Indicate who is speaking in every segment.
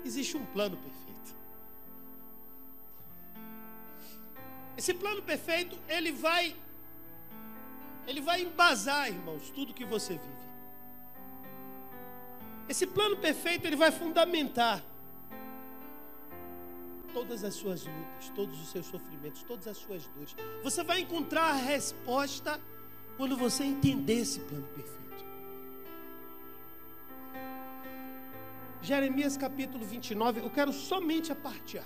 Speaker 1: existe um plano perfeito. Esse plano perfeito, ele vai embasar, irmãos, tudo que você vive. Esse plano perfeito, ele vai fundamentar todas as suas lutas, todos os seus sofrimentos, todas as suas dores. Você vai encontrar a resposta quando você entender esse plano perfeito. Jeremias capítulo 29, eu quero somente a parte A.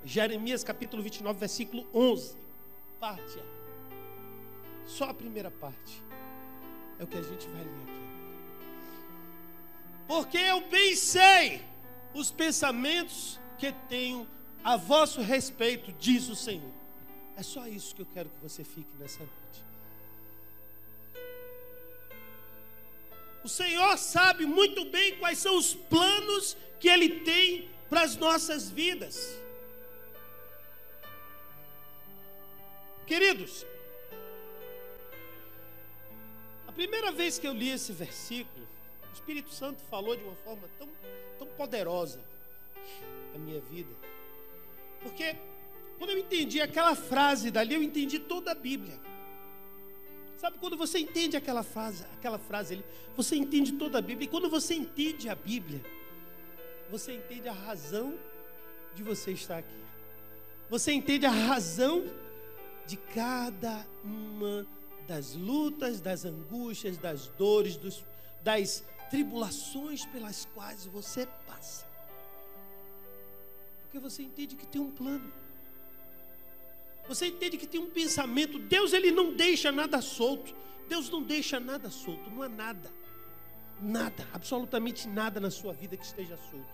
Speaker 1: Jeremias capítulo 29, versículo 11, parte A. Só a primeira parte é o que a gente vai ler aqui. Porque eu bem sei os pensamentos que tenho a vosso respeito, diz o Senhor. É só isso que eu quero que você fique nessa noite. O Senhor sabe muito bem quais são os planos que Ele tem para as nossas vidas. Queridos, a primeira vez que eu li esse versículo, o Espírito Santo falou de uma forma tão poderosa na minha vida. Porque quando eu entendi aquela frase dali, eu entendi toda a Bíblia. Sabe, quando você entende aquela frase ali, você entende toda a Bíblia. E quando você entende a Bíblia, você entende a razão de você estar aqui. Você entende a razão de cada uma das lutas, das angústias, das dores, das tribulações pelas quais você passa. Porque você entende que tem um plano. Você entende que tem um pensamento. Deus, Ele não deixa nada solto. Deus não deixa nada solto. Não há nada. Nada, absolutamente nada na sua vida que esteja solto.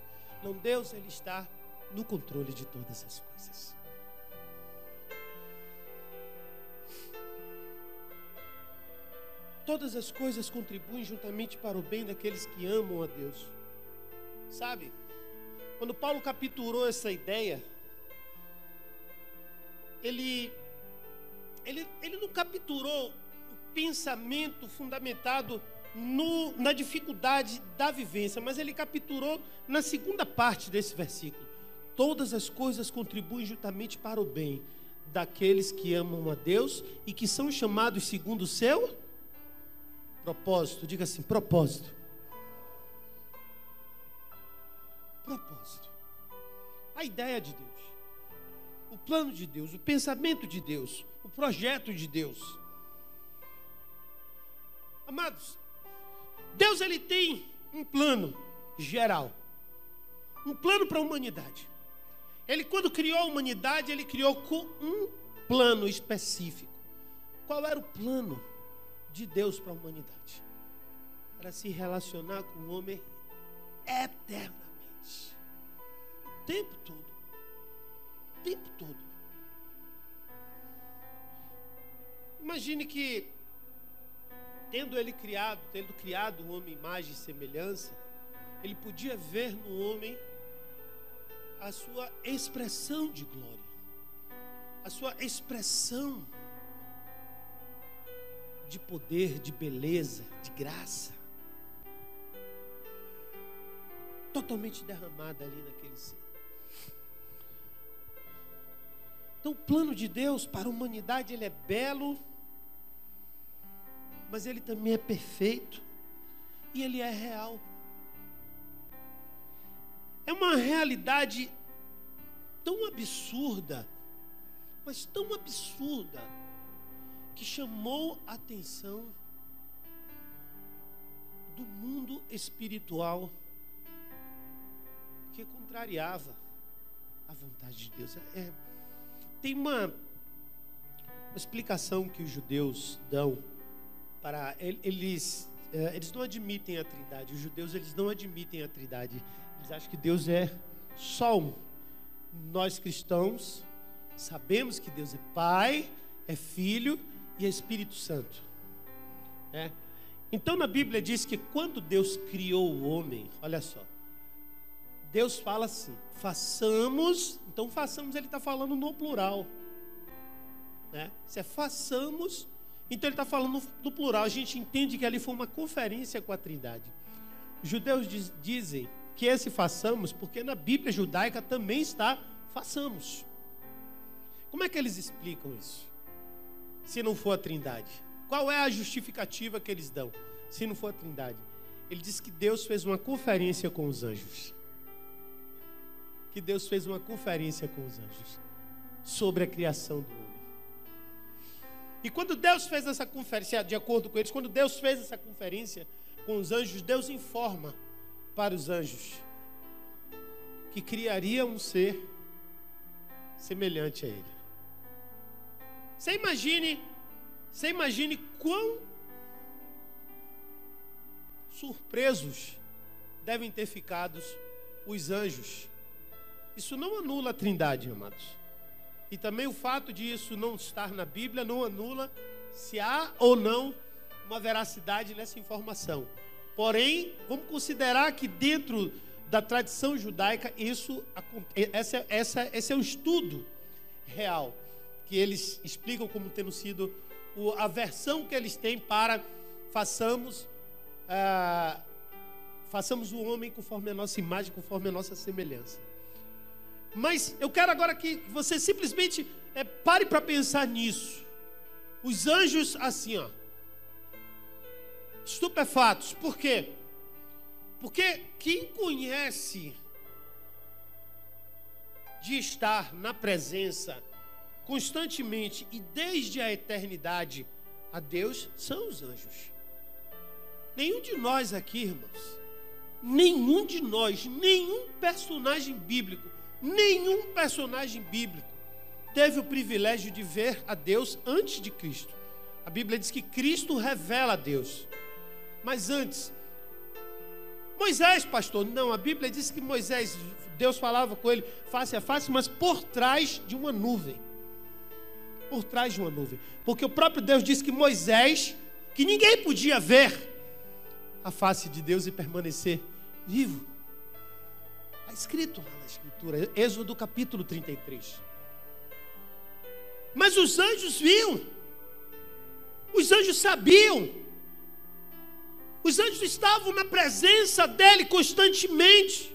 Speaker 1: Não, Deus, Ele está no controle de todas as coisas. Todas as coisas contribuem juntamente para o bem daqueles que amam a Deus. Sabe, quando Paulo capturou essa ideia, ele não capturou o pensamento fundamentado na dificuldade da vivência, mas ele capturou na segunda parte desse versículo. Todas as coisas contribuem juntamente para o bem daqueles que amam a Deus e que são chamados segundo o seu propósito. Diga assim, propósito. Propósito. A ideia de Deus, o plano de Deus, o pensamento de Deus, o projeto de Deus. Amados, Deus, Ele tem um plano geral, um plano para a humanidade. Ele, quando criou a humanidade, Ele criou com um plano específico. Qual era o plano de Deus para a humanidade? Para se relacionar com o homem eternamente, o tempo todo. O tempo todo. Imagine que, tendo criado o homem imagem e semelhança, Ele podia ver no homem a sua expressão de glória, a sua expressão de poder, de beleza, de graça, totalmente derramada ali naquele ser. Então o plano de Deus para a humanidade, ele é belo, mas ele também é perfeito e ele é real. É uma realidade tão absurda, mas tão absurda, que chamou a atenção do mundo espiritual, que contrariava a vontade de Deus. Tem uma explicação que os judeus dão para eles não admitem a Trindade. Os judeus, eles não admitem a Trindade. Eles acham que Deus é só um. Nós cristãos sabemos que Deus é Pai, é Filho e é Espírito Santo. Então na Bíblia diz que quando Deus criou o homem, olha só, Deus fala assim, façamos. Então façamos, ele está falando no plural, Se é façamos, então ele está falando no plural. A gente entende que ali foi uma conferência com a Trindade. Os judeus dizem que esse façamos, porque na Bíblia judaica também está façamos. Como é que eles explicam isso? Se não for a Trindade. Qual é a justificativa que eles dão? Se não for a Trindade. Ele diz que Deus fez uma conferência com os anjos. Que Deus fez uma conferência com os anjos sobre a criação do homem. E quando Deus fez essa conferência, de acordo com eles, quando Deus fez essa conferência com os anjos, Deus informa para os anjos que criaria um ser semelhante a ele. Você imagine quão surpresos devem ter ficado os anjos. Isso não anula a Trindade, amados. E também o fato de isso não estar na Bíblia não anula se há ou não uma veracidade nessa informação. Porém, vamos considerar que dentro da tradição judaica, esse é um estudo real, que eles explicam como tendo sido a versão que eles têm para façamos o homem conforme a nossa imagem, conforme a nossa semelhança. Mas eu quero agora que você simplesmente pare para pensar nisso. Os anjos assim, ó, estupefatos. Por quê? Porque quem conhece de estar na presença constantemente e desde a eternidade a Deus são os anjos. Nenhum de nós aqui, irmãos, nenhum de nós, nenhum personagem bíblico teve o privilégio de ver a Deus antes de Cristo. A Bíblia diz que Cristo revela a Deus. Mas antes, Moisés, pastor, não, a Bíblia diz que Moisés, Deus falava com ele face a face, mas por trás de uma nuvem. Por trás de uma nuvem. Porque o próprio Deus disse que Moisés, que ninguém podia ver a face de Deus e permanecer vivo. Está escrito lá na Escritura, Êxodo capítulo 33. Mas os anjos viam, os anjos sabiam, os anjos estavam na presença dele constantemente,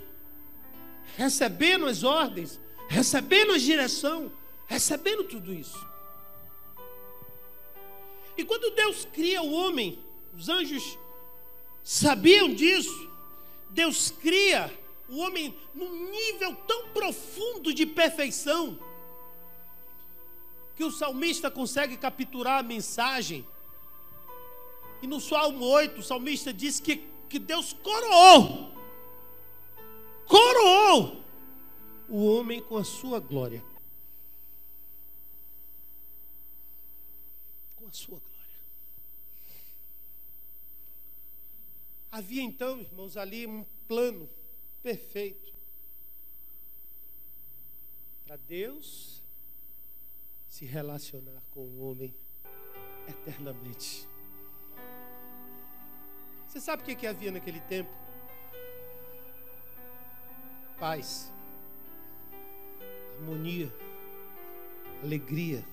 Speaker 1: recebendo as ordens, recebendo a direção, recebendo tudo isso. E quando Deus cria o homem, os anjos sabiam disso. Deus cria o homem num nível tão profundo de perfeição que o salmista consegue capturar a mensagem. E no Salmo 8, o salmista diz que Deus coroou o homem com a sua glória. Com a sua glória. Havia então, irmãos, ali um plano perfeito para Deus se relacionar com o homem eternamente. Você sabe o que havia naquele tempo? Paz, harmonia, alegria,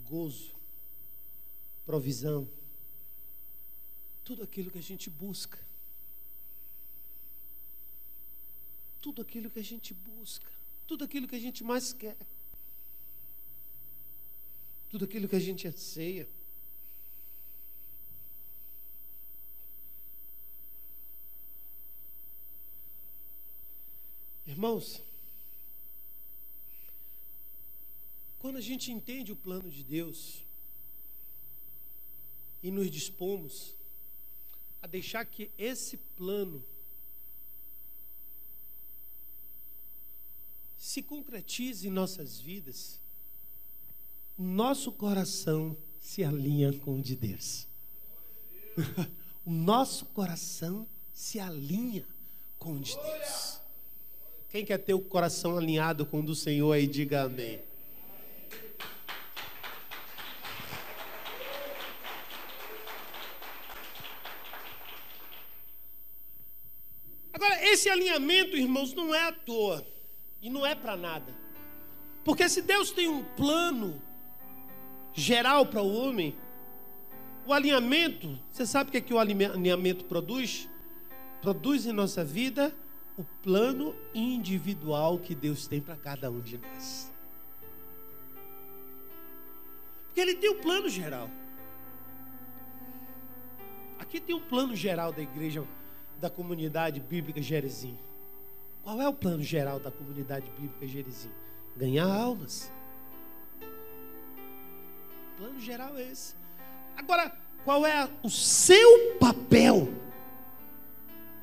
Speaker 1: gozo, provisão, tudo aquilo que a gente busca. Tudo aquilo que a gente busca, tudo aquilo que a gente mais quer, tudo aquilo que a gente anseia. Irmãos, quando a gente entende o plano de Deus e nos dispomos a deixar que esse plano se concretize em nossas vidas, o nosso coração se alinha com o de Deus. O nosso coração se alinha com o de Deus. Quem quer ter o coração alinhado com o do Senhor aí, diga amém. Agora, esse alinhamento, irmãos, não é à toa. E não é para nada. Porque se Deus tem um plano geral para o homem, o alinhamento, você sabe o que o alinhamento produz? produz em nossa vida o plano individual que Deus tem para cada um de nós. Porque Ele tem um plano geral. Aqui tem um plano geral da igreja, da comunidade bíblica Gerezim. Qual é o plano geral da comunidade bíblica Gerezim? Ganhar almas. O plano geral é esse. Agora, qual é o seu papel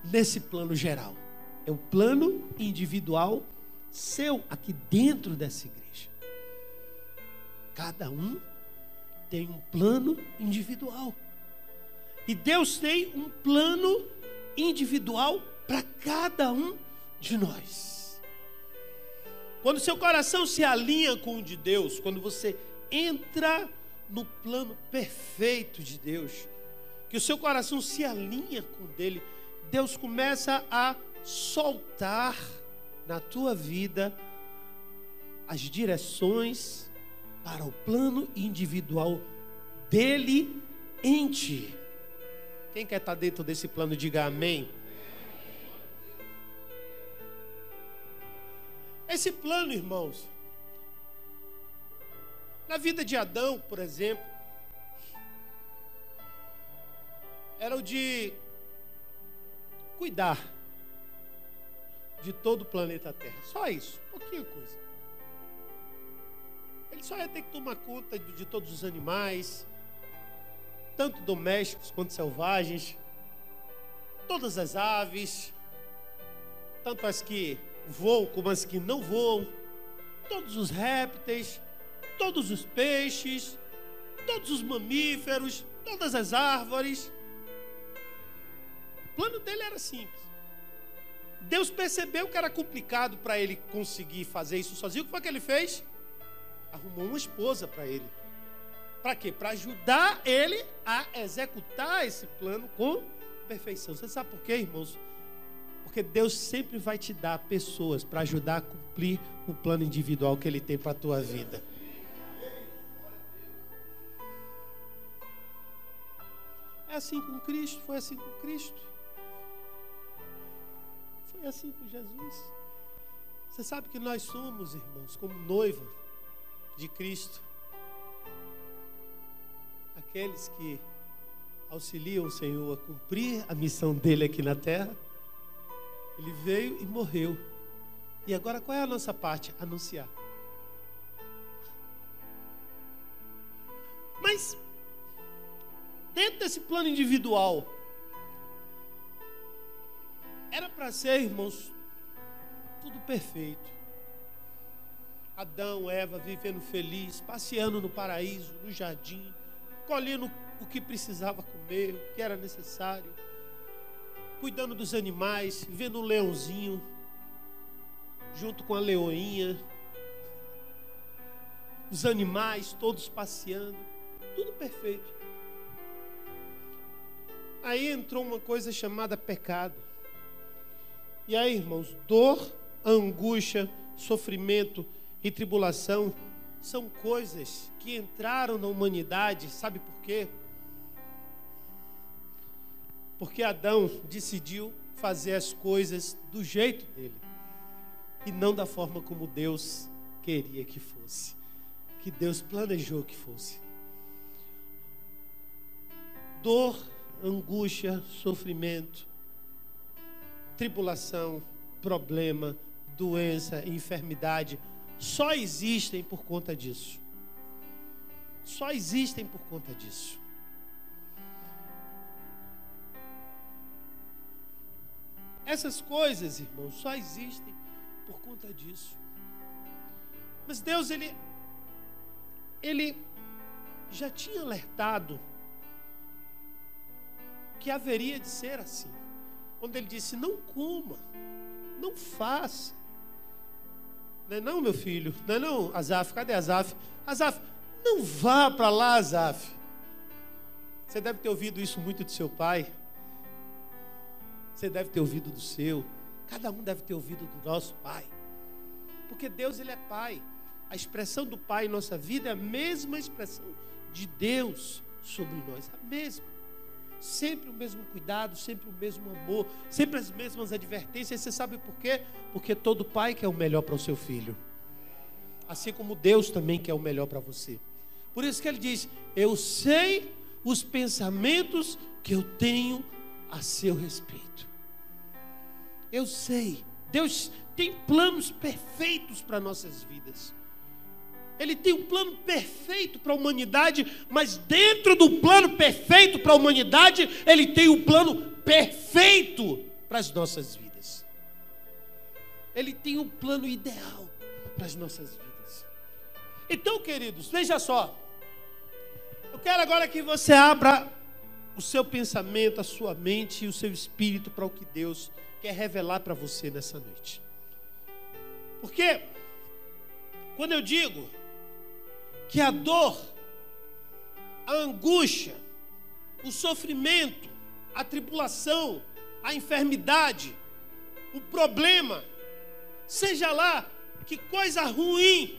Speaker 1: nesse plano geral? É o plano individual seu aqui dentro dessa igreja. Cada um tem um plano individual. E Deus tem um plano individual para cada um de nós. Quando seu coração se alinha com o de Deus, quando você entra no plano perfeito de Deus, que o seu coração se alinha com o dele, Deus começa a soltar na tua vida as direções para o plano individual dele em ti. Quem quer estar dentro desse plano, diga amém. Esse plano, irmãos, na vida de Adão, por exemplo, era o de cuidar de todo o planeta Terra. Só isso, pouquinha coisa. Ele só ia ter que tomar conta de todos os animais, tanto domésticos quanto selvagens, todas as aves, tanto as que voam como as que não voam, todos os répteis, todos os peixes, todos os mamíferos, todas as árvores. O plano dele era simples. Deus percebeu que era complicado para ele conseguir fazer isso sozinho. O que foi que ele fez? Arrumou uma esposa para ele. Para quê? Para ajudar ele a executar esse plano com perfeição. Você sabe por quê, irmãos? Porque Deus sempre vai te dar pessoas para ajudar a cumprir o plano individual que Ele tem para a tua vida. É assim com Cristo, foi assim com Cristo. Foi assim com Jesus. Você sabe que nós somos, irmãos, como noiva de Cristo, aqueles que auxiliam o Senhor a cumprir a missão dele aqui na terra. Ele veio e morreu. E agora qual é a nossa parte? Anunciar. Mas dentro desse plano individual, era para ser, irmãos, tudo perfeito. Adão, Eva vivendo feliz, passeando no paraíso, no jardim, colhendo o que precisava comer, o que era necessário, cuidando dos animais, vendo um leãozinho junto com a leoinha, os animais todos passeando, tudo perfeito. Aí entrou uma coisa chamada pecado. E aí, irmãos, dor, angústia, sofrimento e tribulação são coisas que entraram na humanidade, sabe por quê? Porque Adão decidiu fazer as coisas do jeito dele e não da forma como Deus queria que fosse, que Deus planejou que fosse. Dor, angústia, sofrimento, tribulação, problema, doença, enfermidade, só existem por conta disso. Só existem por conta disso. Essas coisas, irmãos, só existem por conta disso. Mas Deus, Ele já tinha alertado que haveria de ser assim. Quando Ele disse, não coma, não faça. Não é não, meu filho? Não é não, Asaf? Cadê Asaf? Asaf, não vá para lá, Asaf. Você deve ter ouvido isso muito do seu pai. Você deve ter ouvido do seu. Cada um deve ter ouvido do nosso pai. Porque Deus, Ele é pai. A expressão do pai em nossa vida é a mesma expressão de Deus sobre nós. A mesma. sempre o mesmo cuidado, sempre o mesmo amor, sempre as mesmas advertências. Você sabe por quê? Porque todo pai quer o melhor para o seu filho, assim como Deus também quer o melhor para você. Por isso que ele diz: eu sei os pensamentos que eu tenho a seu respeito. Eu sei. Deus tem planos perfeitos para nossas vidas. Ele tem um plano perfeito para a humanidade, mas dentro do plano perfeito para a humanidade, Ele tem um plano perfeito para as nossas vidas. Ele tem um plano ideal para as nossas vidas. Então, queridos, veja só. Eu quero agora que você abra o seu pensamento, a sua mente e o seu espírito para o que Deus quer revelar para você nessa noite. Porque quando eu digo que a dor, a angústia, o sofrimento, a tribulação, a enfermidade, o problema, seja lá que coisa ruim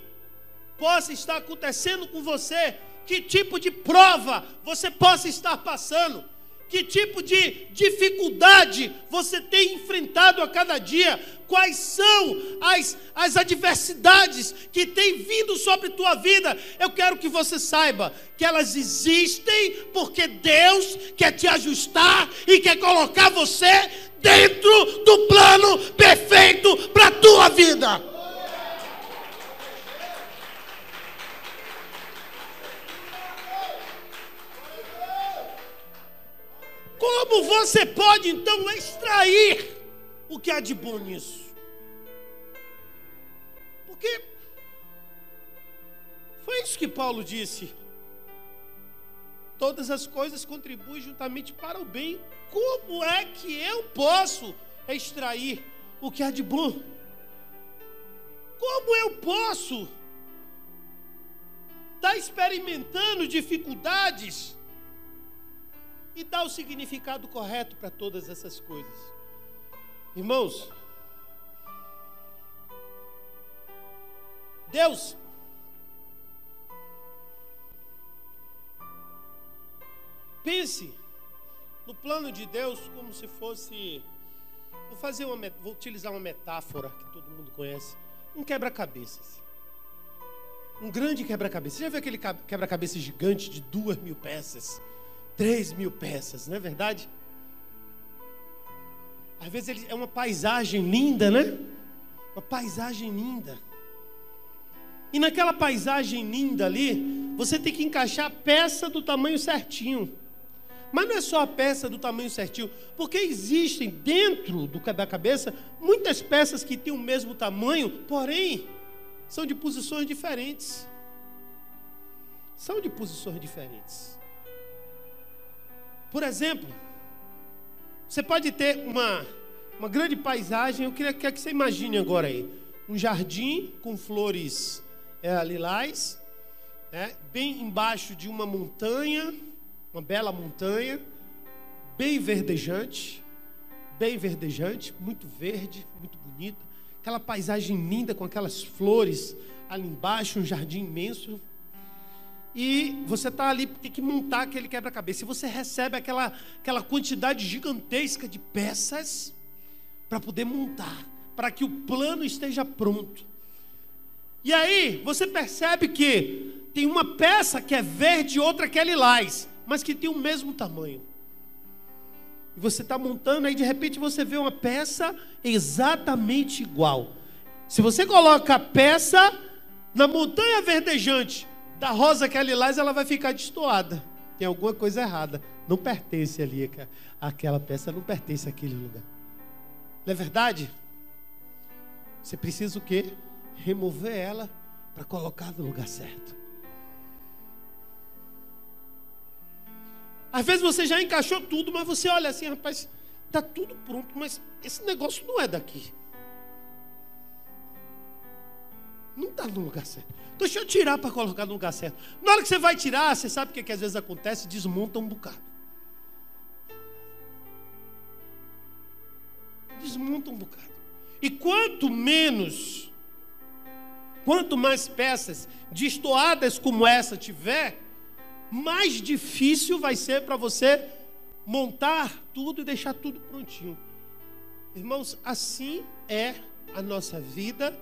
Speaker 1: possa estar acontecendo com você, que tipo de prova você possa estar passando, que tipo de dificuldade você tem enfrentado a cada dia, quais são as adversidades que têm vindo sobre tua vida. Eu quero que você saiba que elas existem porque Deus quer te ajustar e quer colocar você dentro do plano perfeito para a tua vida. Como você pode então extrair o que há de bom nisso? Porque foi isso que Paulo disse: todas as coisas contribuem juntamente para o bem. Como é que eu posso extrair o que há de bom? Como eu posso estar experimentando dificuldades e dar o significado correto para todas essas coisas? Irmãos, Deus pense no plano de Deus como se fosse, vou utilizar uma metáfora que todo mundo conhece, um quebra-cabeças, um grande quebra-cabeças. Você já viu aquele quebra-cabeças gigante de 2.000 peças, 3.000 peças, não é verdade? Às vezes ele é uma paisagem linda, né? Uma paisagem linda. E naquela paisagem linda ali, você tem que encaixar a peça do tamanho certinho. Mas não é só a peça do tamanho certinho, porque existem dentro do quebra-cabeça muitas peças que têm o mesmo tamanho, porém são de posições diferentes. São de posições diferentes. Por exemplo, você pode ter uma grande paisagem. Eu quero que você imagine agora aí um jardim com flores lilás, bem embaixo de uma montanha, uma bela montanha, bem verdejante, muito verde, muito bonita. Aquela paisagem linda com aquelas flores ali embaixo, um jardim imenso. E você está ali, tem que montar aquele quebra-cabeça. E você recebe aquela quantidade gigantesca de peças para poder montar, para que o plano esteja pronto. E aí você percebe que tem uma peça que é verde e outra que é lilás, mas que tem o mesmo tamanho. E você está montando, aí de repente você vê uma peça exatamente igual. Se você coloca a peça na montanha verdejante da rosa que é lilás, ela vai ficar destoada. Tem alguma coisa errada. Não pertence ali, aquela peça não pertence àquele lugar. Não é verdade? Você precisa o quê? Remover ela para colocar no lugar certo. Às vezes você já encaixou tudo, mas você olha assim, rapaz, está tudo pronto, mas esse negócio não é daqui. Não está no lugar certo. Deixa eu tirar para colocar no lugar certo. Na hora que você vai tirar, você sabe o que às vezes acontece? Desmonta um bocado. Desmonta um bocado. E quanto mais peças destoadas como essa tiver, mais difícil vai ser para você montar tudo e deixar tudo prontinho. Irmãos, assim é a nossa vida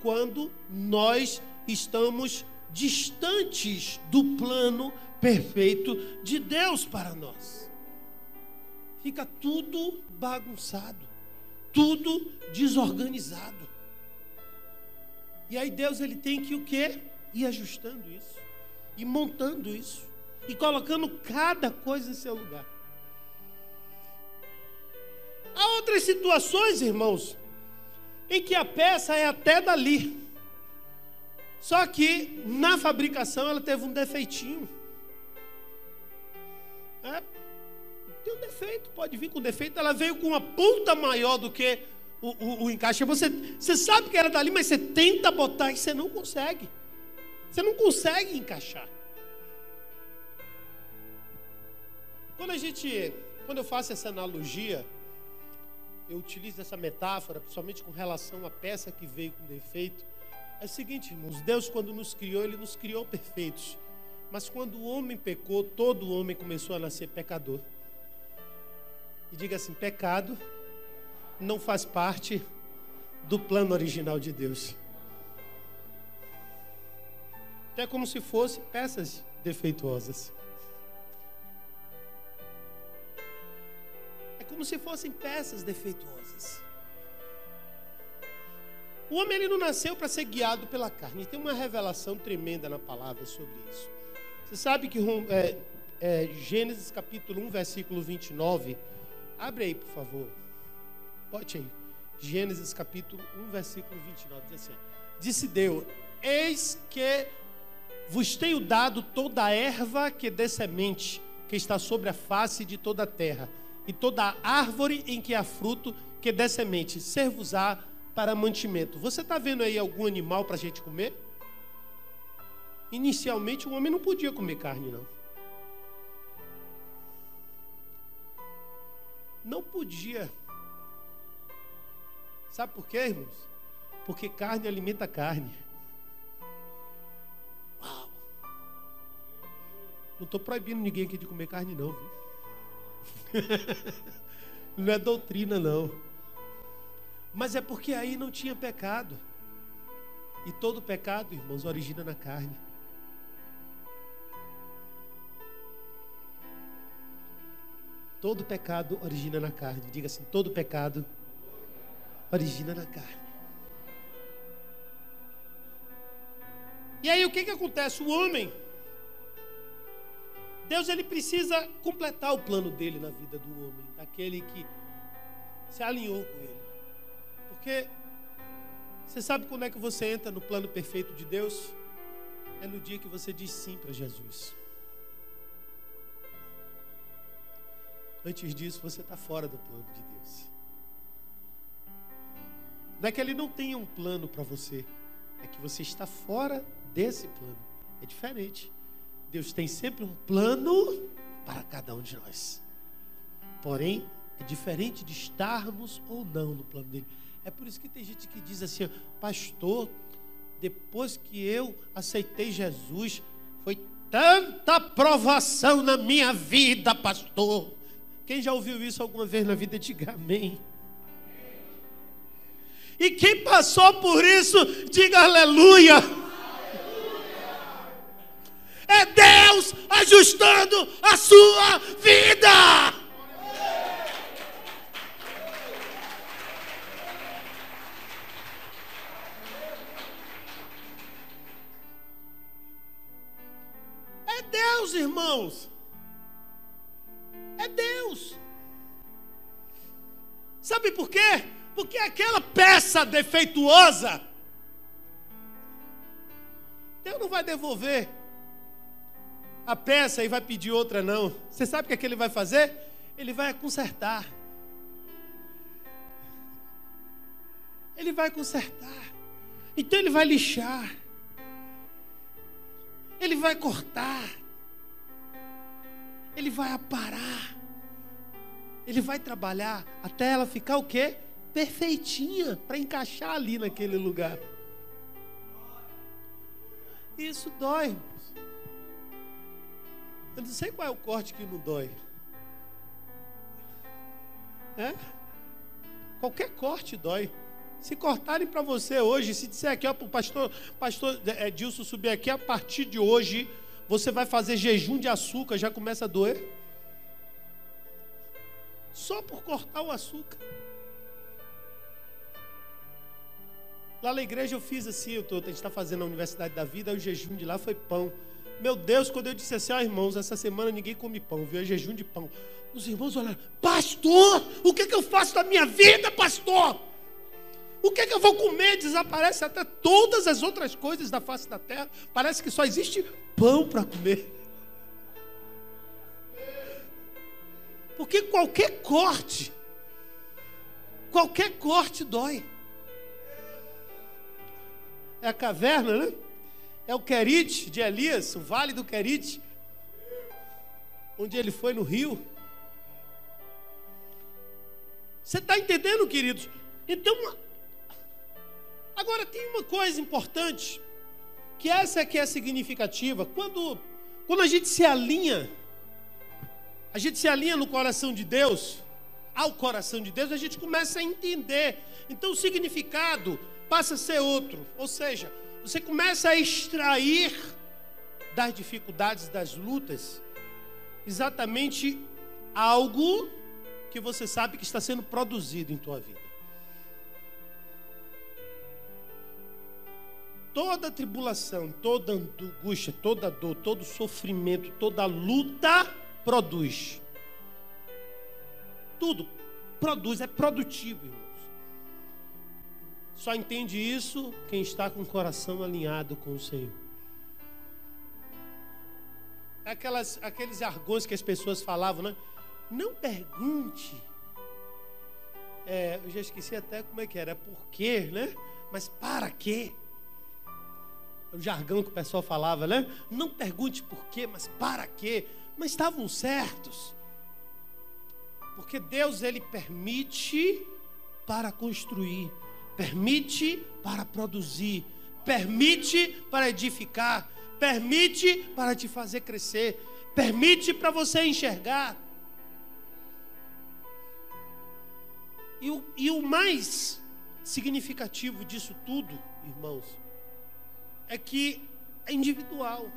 Speaker 1: quando nós estamos distantes do plano perfeito de Deus para nós. Fica tudo bagunçado, tudo desorganizado. E aí Deus, ele tem que o quê? Ir ajustando isso, e montando isso, e colocando cada coisa em seu lugar. Há outras situações, irmãos, em que a peça é até dali. Só que na fabricação ela teve um defeitinho. Tem um defeito, pode vir com defeito. Ela veio com uma ponta maior do que o encaixe. Você sabe que era dali, mas você tenta botar e você não consegue. Você não consegue encaixar. Quando eu faço essa analogia, eu utilizo essa metáfora, principalmente com relação à peça que veio com defeito. É o seguinte, irmãos, Deus, quando nos criou, Ele nos criou perfeitos. Mas quando o homem pecou, todo homem começou a nascer pecador. E diga assim, pecado não faz parte do plano original de Deus. É como se fossem peças defeituosas. É como se fossem peças defeituosas. O homem, ele não nasceu para ser guiado pela carne. E tem uma revelação tremenda na palavra sobre isso. Você sabe que Gênesis capítulo 1, versículo 29. Abre aí, por favor. Bote aí. Gênesis capítulo 1, versículo 29. Diz assim, disse Deus, eis que vos tenho dado toda a erva que dê semente, que está sobre a face de toda a terra, e toda a árvore em que há fruto, que dê semente, ser-vos-á para mantimento. Você está vendo aí algum animal para a gente comer? Inicialmente o homem não podia comer carne, não. Não podia. Sabe por quê, irmãos? Porque carne alimenta carne. Uau! Não estou proibindo ninguém aqui de comer carne, não. Não é doutrina, não. Mas é porque aí não tinha pecado. E todo pecado, irmãos, origina na carne. Todo pecado origina na carne. Diga assim, todo pecado origina na carne. E aí o que acontece? O homem, Deus, ele precisa completar o plano dele na vida do homem, daquele que se alinhou com ele. Porque você sabe quando é que você entra no plano perfeito de Deus? É no dia que você diz sim para Jesus. Antes disso, você está fora do plano de Deus. Não é que Ele não tenha um plano para você, é que você está fora desse plano. É diferente. Deus tem sempre um plano para cada um de nós. Porém, é diferente de estarmos ou não no plano dele. É por isso que tem gente que diz assim, pastor, depois que eu aceitei Jesus, foi tanta provação na minha vida, pastor. Quem já ouviu isso alguma vez na vida, diga amém. E quem passou por isso, diga aleluia. É Deus ajustando a sua vida. É Deus, irmãos. É Deus. Sabe por quê? Porque aquela peça defeituosa, Deus não vai devolver a peça e vai pedir outra, não. Você sabe o que é que Ele vai fazer? Ele vai consertar. Ele vai consertar. Então Ele vai lixar. Ele vai cortar. Ele vai aparar. Ele vai trabalhar até ela ficar o quê? Perfeitinha, para encaixar ali naquele lugar. Isso dói, irmãos. Eu não sei qual é o corte que não dói. É? Qualquer corte dói. Se cortarem para você hoje, se disser aqui, ó, para o pastor Dilson subir aqui, a partir de hoje, você vai fazer jejum de açúcar, já começa a doer. Só por cortar o açúcar. Lá na igreja eu fiz assim, a gente está fazendo a Universidade da Vida, o jejum de lá foi pão. Meu Deus, quando eu disse assim, irmãos, essa semana ninguém come pão, viu? É jejum de pão. Os irmãos olharam, pastor, o que eu faço da minha vida, pastor? O que eu vou comer? Desaparece até todas as outras coisas da face da terra. Parece que só existe pão para comer. Porque qualquer corte dói. É a caverna, né? É o Querite de Elias, o vale do Querite, onde ele foi no rio. Você está entendendo, queridos? Então, agora tem uma coisa importante, que essa aqui é significativa. Quando a gente se alinha no coração de Deus, ao coração de Deus, a gente começa a entender. Então o significado passa a ser outro. Ou seja, você começa a extrair das dificuldades, das lutas, exatamente algo que você sabe que está sendo produzido em tua vida. Toda tribulação, toda angústia, toda dor, todo sofrimento, toda luta produz. Tudo produz, é produtivo, irmãos. Só entende isso quem está com o coração alinhado com o Senhor. Aqueles jargões que as pessoas falavam, né? Não pergunte. Eu já esqueci até como é que era. Por quê, né? Mas para quê? O jargão que o pessoal falava, né? Não pergunte por quê, mas para quê? Mas estavam certos. Porque Deus, Ele permite para construir, permite para produzir, permite para edificar, permite para te fazer crescer, permite para você enxergar. E o mais significativo disso tudo, irmãos, é que é individual.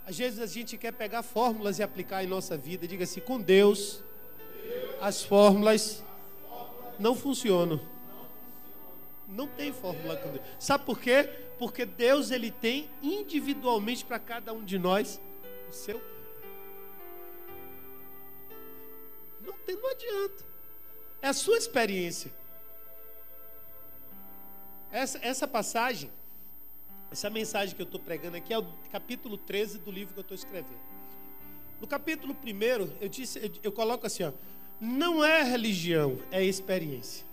Speaker 1: Às vezes a gente quer pegar fórmulas e aplicar em nossa vida. Diga assim, com Deus, as fórmulas não funcionam. Não tem fórmula com Deus. Sabe por quê? Porque Deus, Ele tem individualmente para cada um de nós o seu. Não adianta. É a sua experiência. Essa passagem, essa mensagem que eu estou pregando aqui é o capítulo 13 do livro que eu estou escrevendo. No capítulo 1, eu coloco assim, ó, não é religião, é experiência.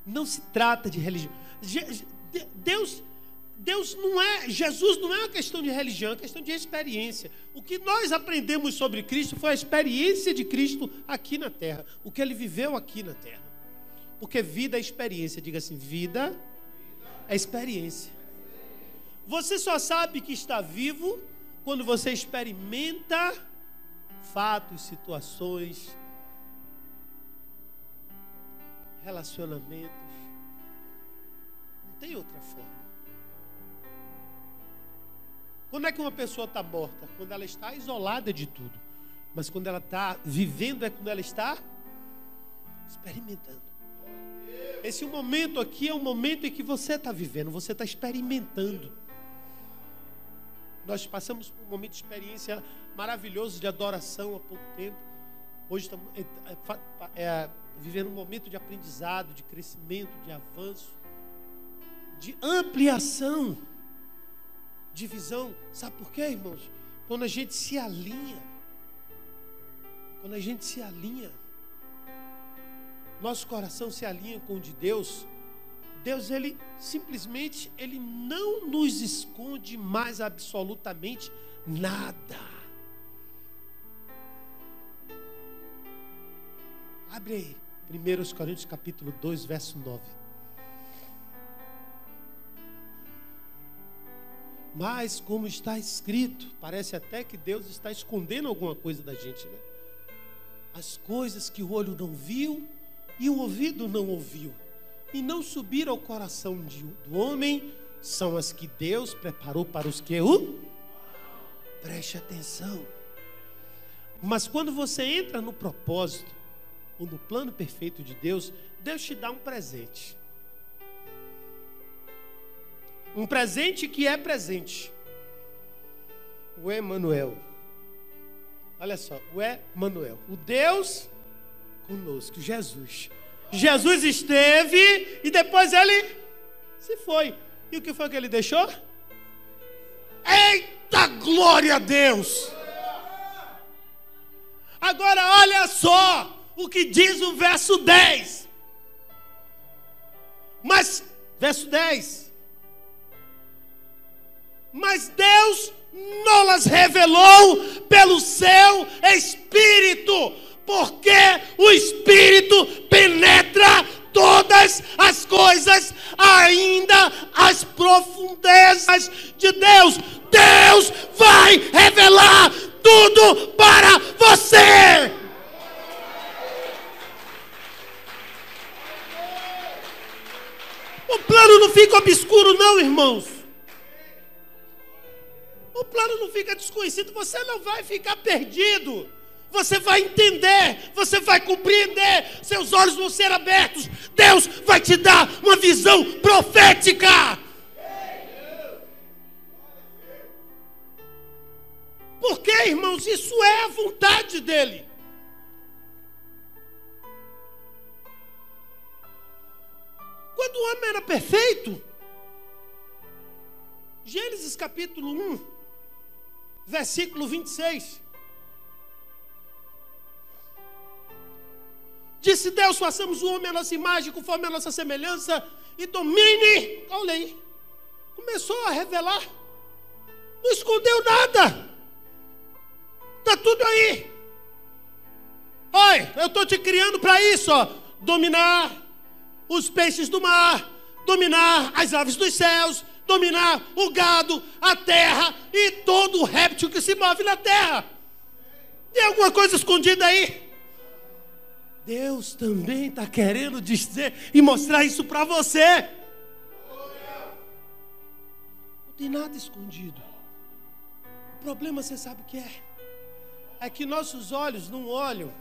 Speaker 1: Não se trata de religião. Jesus não é uma questão de religião, é uma questão de experiência. O que nós aprendemos sobre Cristo foi a experiência de Cristo aqui na terra, o que Ele viveu aqui na terra. Porque vida é experiência. Diga assim, vida é experiência. Você só sabe que está vivo quando você experimenta fatos, situações, relacionamentos. Não tem outra forma. Quando é que uma pessoa está morta? Quando ela está isolada de tudo. Mas quando ela está vivendo é quando ela está experimentando. Esse momento aqui é um momento em que você está vivendo, você está experimentando. Nós passamos por um momento de experiência maravilhoso de adoração há pouco tempo. Hoje estamos vivendo um momento de aprendizado, de crescimento, de avanço, de ampliação, de visão. Sabe por quê, irmãos? Quando a gente se alinha, nosso coração se alinha com o de Deus. Deus, Ele simplesmente, Ele não nos esconde mais absolutamente nada. Abre aí, 1 Coríntios capítulo 2, verso 9. Mas como está escrito, parece até que Deus está escondendo alguma coisa da gente, né? as coisas que o olho não viu e o ouvido não ouviu, e não subiram ao coração do homem, são as que Deus preparou para os que o... Preste atenção. Mas quando você entra no propósito, ou no plano perfeito de Deus, Deus te dá um presente. Um presente que é presente. O Emanuel. Olha só, o Emanuel. O Deus conosco, Jesus. Jesus esteve e depois ele se foi. E o que foi que ele deixou? Eita, glória a Deus! Agora olha só o que diz o verso 10. Mas, verso 10. Mas Deus nos revelou pelo seu Espírito, porque o Espírito penetra todas as coisas, ainda as profundezas de Deus. Deus vai revelar tudo para você. O plano não fica obscuro não, irmãos. O plano não fica desconhecido, você não vai ficar perdido. Você vai entender, você vai compreender, seus olhos vão ser abertos. Deus vai te dar uma visão profética. Porque, irmãos, isso é a vontade dele. Quando o homem era perfeito, Gênesis capítulo 1, versículo 26. Disse Deus: façamos o homem à nossa imagem, conforme a nossa semelhança, e domine. Olha aí. Começou a revelar. Não escondeu nada. Está tudo aí. Olha, eu estou te criando para isso, ó. Dominar os peixes do mar, dominar as aves dos céus, dominar o gado, a terra e todo o réptil que se move na terra. Tem alguma coisa escondida aí? Deus também está querendo dizer e mostrar isso para você. Não tem nada escondido. O problema, você sabe o que é? É que nossos olhos não olham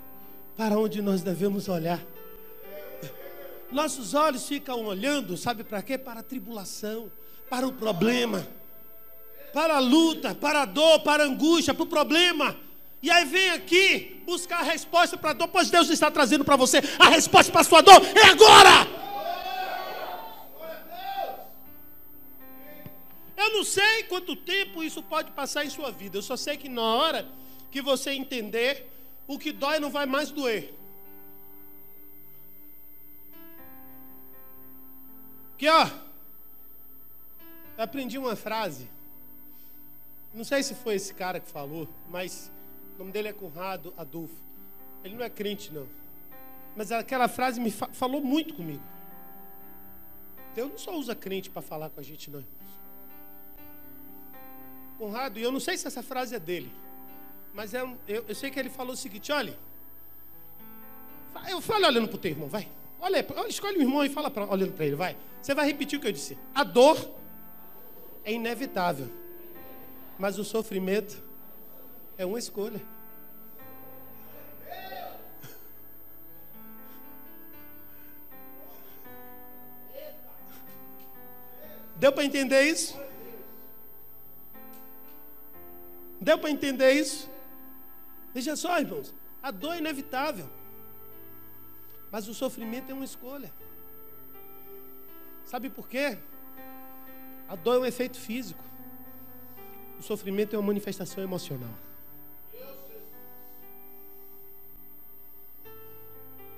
Speaker 1: para onde nós devemos olhar. Nossos olhos ficam olhando, sabe para quê? Para a tribulação, para o problema, para a luta, para a dor, para a angústia, para o problema. E aí vem aqui buscar a resposta para a dor, pois Deus está trazendo para você a resposta para a sua dor. É agora! Eu não sei quanto tempo isso pode passar em sua vida. Eu só sei que na hora que você entender, o que dói não vai mais doer. Aqui, ó, eu aprendi uma frase. Não sei se foi esse cara que falou, mas o nome dele é Conrado Adolfo. Ele não é crente, não. Mas aquela frase me falou muito comigo. Deus não só usa crente para falar com a gente, não, irmãos. Conrado, e eu não sei se essa frase é dele, mas eu sei que ele falou o seguinte: olha, eu falo olhando para o teu irmão, vai. Olha, escolhe o irmão e fala olhando para ele, vai. Você vai repetir o que eu disse. A dor é inevitável, mas o sofrimento é uma escolha. Deu para entender isso? Deu para entender isso? Veja só, irmãos, a dor é inevitável, mas o sofrimento é uma escolha. Sabe por quê? A dor é um efeito físico. O sofrimento é uma manifestação emocional.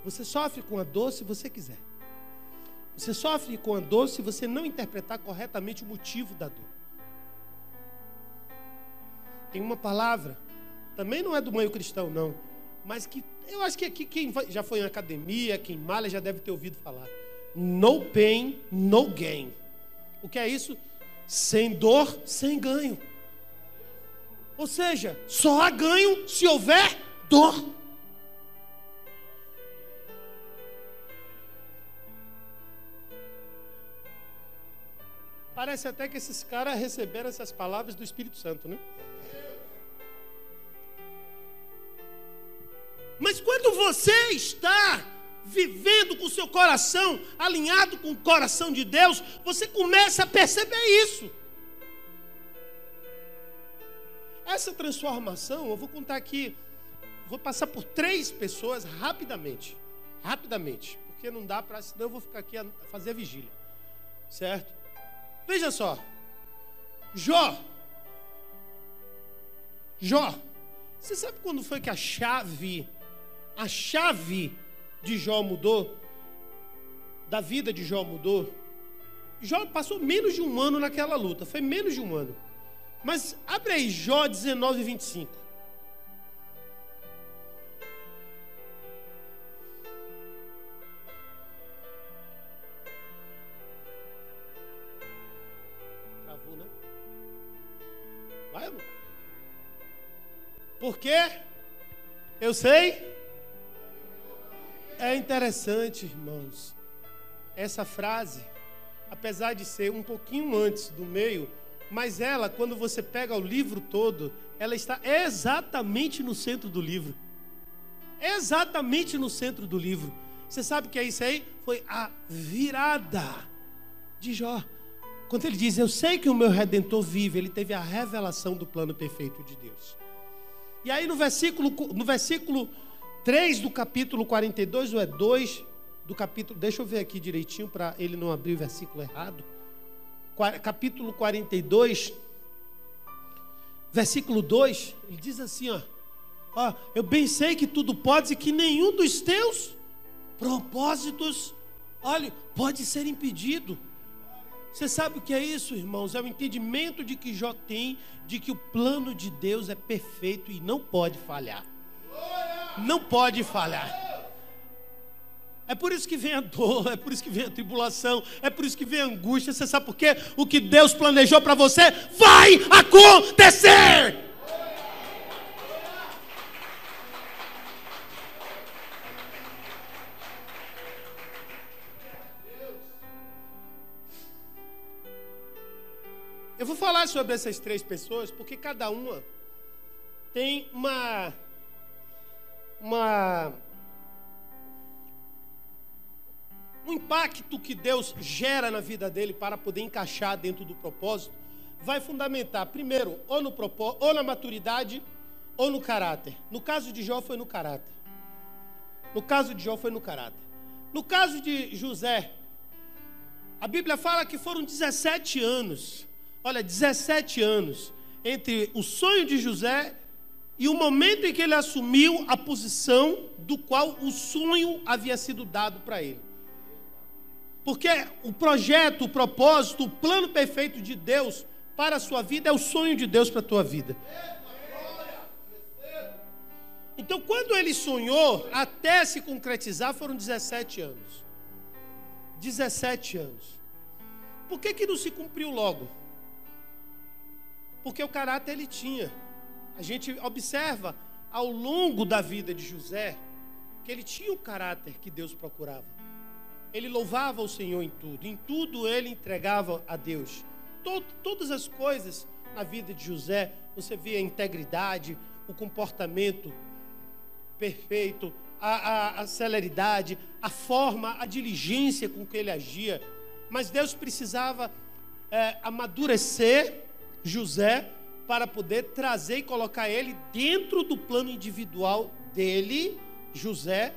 Speaker 1: Você sofre com a dor se você quiser. Você sofre com a dor se você não interpretar corretamente o motivo da dor. Tem uma palavra, também não é do meio cristão, não, mas que eu acho que aqui quem já foi em academia, quem malha, já deve ter ouvido falar. No pain, no gain. O que é isso? Sem dor, sem ganho. Ou seja, só há ganho se houver dor. Parece até que esses caras receberam essas palavras do Espírito Santo, né? Mas quando você está vivendo com o seu coração alinhado com o coração de Deus, você começa a perceber isso. Essa transformação, eu vou contar aqui, vou passar por 3 pessoas rapidamente, porque não dá para, senão eu vou ficar aqui a fazer a vigília, certo? Veja só, Jó, você sabe quando foi que a chave de Jó mudou, da vida de Jó mudou? Jó passou menos de 1 ano naquela luta, foi menos de 1 ano. Mas abre aí Jó 19, 25. Travou, né? Vai, amor. Por quê? Eu sei. É interessante, irmãos, essa frase, apesar de ser um pouquinho antes do meio, mas ela, quando você pega o livro todo, ela está exatamente no centro do livro. Exatamente no centro do livro. Você sabe o que é isso aí? Foi a virada de Jó. Quando ele diz, eu sei que o meu Redentor vive, ele teve a revelação do plano perfeito de Deus. E aí no versículo 3 do capítulo 42, ou é 2 do capítulo... Deixa eu ver aqui direitinho para ele não abrir o versículo errado. Capítulo 42, versículo 2, ele diz assim, ó, eu bem sei que tudo podes e que nenhum dos teus propósitos, olha, pode ser impedido. Você sabe o que é isso, irmãos? É o entendimento de que Jó tem, de que o plano de Deus é perfeito e não pode falhar. Não pode falhar. É por isso que vem a dor, é por isso que vem a tribulação, é por isso que vem a angústia. Você sabe por quê? O que Deus planejou para você vai acontecer. Eu vou falar sobre essas 3 pessoas, porque cada uma tem um impacto que Deus gera na vida dele para poder encaixar dentro do propósito, vai fundamentar, primeiro, ou no propósito, ou na maturidade, ou no caráter. No caso de Jó foi no caráter. No caso de José, a Bíblia fala que foram 17 anos. Olha, 17 anos entre o sonho de José e o momento em que ele assumiu a posição do qual o sonho havia sido dado para ele. Porque o projeto, o propósito, o plano perfeito de Deus para a sua vida é o sonho de Deus para a tua vida. Então, quando ele sonhou, até se concretizar, foram 17 anos. 17 anos. Por que não se cumpriu logo? Porque o caráter ele tinha. A gente observa ao longo da vida de José que ele tinha o caráter que Deus procurava. Ele louvava o Senhor em tudo ele entregava a Deus. Todas as coisas na vida de José, você vê a integridade, o comportamento perfeito, a celeridade, a forma, a diligência com que ele agia. Mas Deus precisava amadurecer José para poder trazer e colocar ele dentro do plano individual dele, José,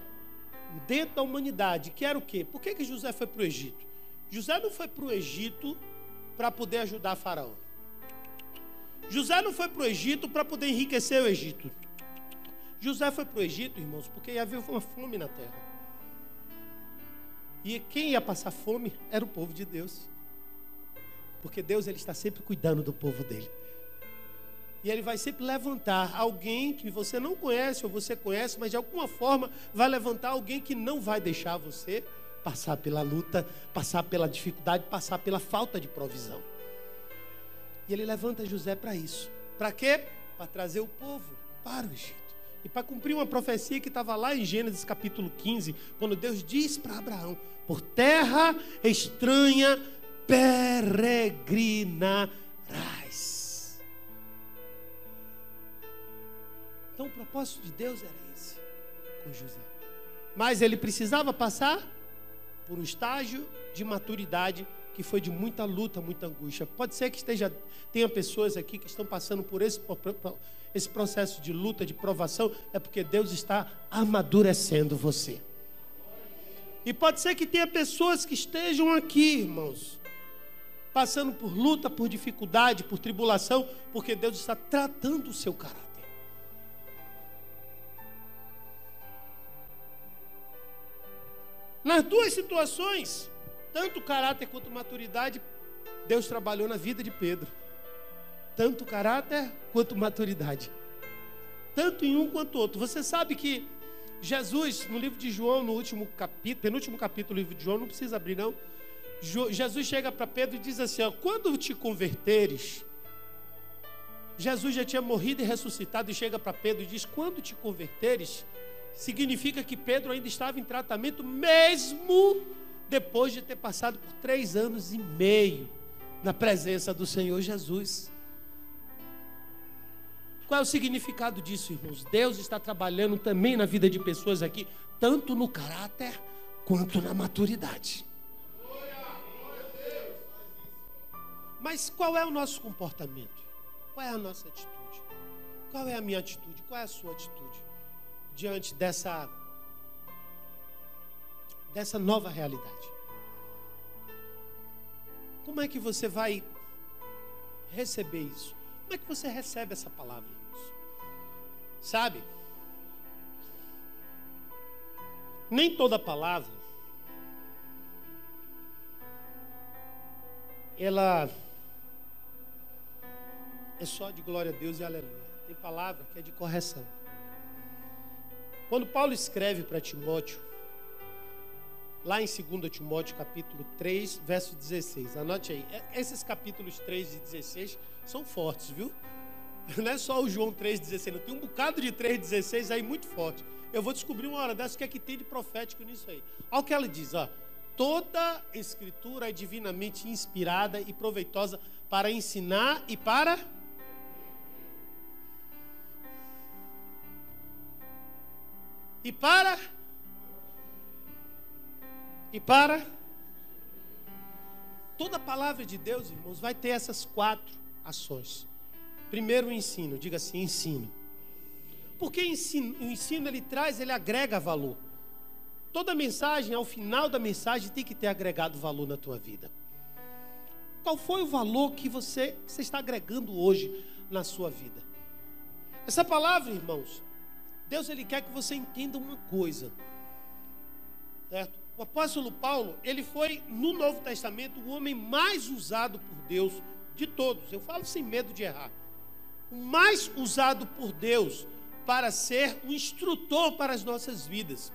Speaker 1: dentro da humanidade, que era o quê? Por que José foi para o Egito? José não foi para o Egito para poder ajudar Faraó. José não foi para o Egito para poder enriquecer o Egito. José foi para o Egito, irmãos, porque havia uma fome na terra. E quem ia passar fome era o povo de Deus. Porque Deus ele está sempre cuidando do povo dele. E ele vai sempre levantar alguém que você não conhece ou você conhece, mas de alguma forma vai levantar alguém que não vai deixar você passar pela luta, passar pela dificuldade, passar pela falta de provisão. E ele levanta José para isso. Para quê? Para trazer o povo para o Egito. E para cumprir uma profecia que estava lá em Gênesis capítulo 15, quando Deus diz para Abraão: por terra estranha peregrinarás. Então o propósito de Deus era esse com José. Mas ele precisava passar por um estágio de maturidade que foi de muita luta, muita angústia. Pode ser que tenha pessoas aqui que estão passando por esse processo de luta, de provação, é porque Deus está amadurecendo você. E pode ser que tenha pessoas que estejam aqui, irmãos, passando por luta, por dificuldade, por tribulação, porque Deus está tratando o seu caráter. Nas duas situações, tanto caráter quanto maturidade, Deus trabalhou na vida de Pedro. Tanto caráter quanto maturidade. Tanto em um quanto outro. Você sabe que Jesus, no livro de João, no penúltimo capítulo do livro de João, não precisa abrir não. Jesus chega para Pedro e diz assim, ó, quando te converteres, Jesus já tinha morrido e ressuscitado, e chega para Pedro e diz, quando te converteres, significa que Pedro ainda estava em tratamento, mesmo depois de ter passado por 3 anos e meio na presença do Senhor Jesus. Qual é o significado disso, irmãos? Deus está trabalhando também na vida de pessoas aqui, tanto no caráter quanto na maturidade. Mas qual é o nosso comportamento? Qual é a nossa atitude? Qual é a minha atitude? Qual é a sua atitude diante dessa nova realidade? Como é que você vai receber isso? Como é que você recebe essa palavra, irmãos? Sabe? Nem toda palavra ela é só de glória a Deus e aleluia. Tem palavra que é de correção. Quando Paulo escreve para Timóteo, lá em 2 Timóteo capítulo 3, verso 16, anote aí, esses capítulos 3 e 16 são fortes, viu? Não é só o João 3,16, não, tem um bocado de 3,16 aí muito forte. Eu vou descobrir uma hora dessa o que é que tem de profético nisso aí. Olha o que ela diz, ó. Toda escritura é divinamente inspirada e proveitosa para ensinar e para... Toda a palavra de Deus, irmãos, vai ter essas 4 ações. Primeiro, o ensino. Diga assim, ensino. Porque o ensino ele agrega valor. Toda mensagem, ao final da mensagem, tem que ter agregado valor na tua vida. Qual foi o valor que você está agregando hoje na sua vida? Essa palavra, irmãos, Deus ele quer que você entenda uma coisa, certo? O apóstolo Paulo, ele foi no Novo Testamento o homem mais usado por Deus de todos. Eu falo sem medo de errar. O mais usado por Deus para ser um instrutor para as nossas vidas.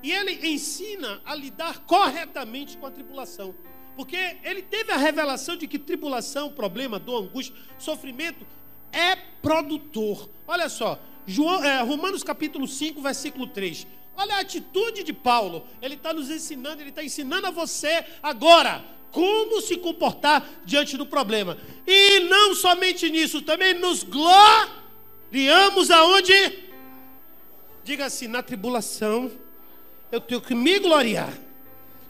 Speaker 1: E ele ensina a lidar corretamente com a tribulação. Porque ele teve a revelação de que tribulação, problema, dor, angústia, sofrimento é produtor. Olha só, Romanos capítulo 5, versículo 3. Olha a atitude de Paulo. Ele está nos ensinando, ele está ensinando a você agora como se comportar diante do problema. E não somente nisso, também nos gloriamos aonde? Diga assim, na tribulação eu tenho que me gloriar.